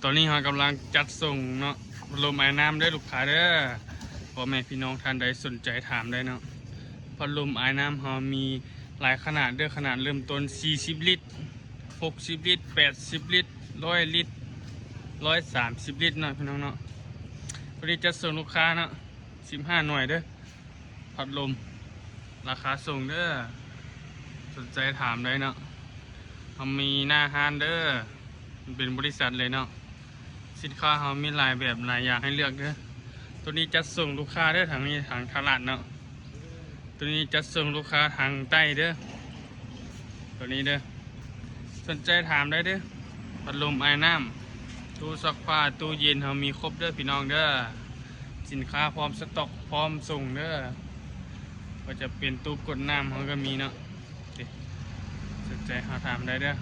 ตอนนี้เรากำลังจัดส่งเนาะพัดลมไอ้น้ำได้ลูกค้าเด้อพ่อแม่พี่น้องท่านใดสนใจถามได้เนาะพัดลมไอ้น้ำเรามีหลายขนาดเด้อขนาดเริ่มต้น40ลิตร60ลิตร80ลิตร100ลิตร130ลิตรเนาะพี่น้องเนาะพอดีจัดส่งลูกค้าเนาะ15หน่วยเด้อพัดลมราคาส่งเด้อสนใจถามได้เนาะเรามีหน้าห้านเด้อมันเป็นบริษัทเลยเนาะสินค้าเรามีหลายแบบหลายอย่างให้เลือกเด้อตัวนี้จัดส่งลูกค้าเด้อทางนี้ทางตลาดเนาะตัวนี้จัดส่งลูกค้าทางใต้เด้อตัวนี้เด้อสนใจถามได้เด้อพัดลมไอ้น้ำตู้ซักผ้าตู้เย็นเรามีครบเด้อพี่น้องเด้อสินค้าพร้อมสต็อกพร้อมส่งเด้อก็จะเป็นตู้กดน้ำเขาก็มีเนาะสนใจหาถามได้เด้อ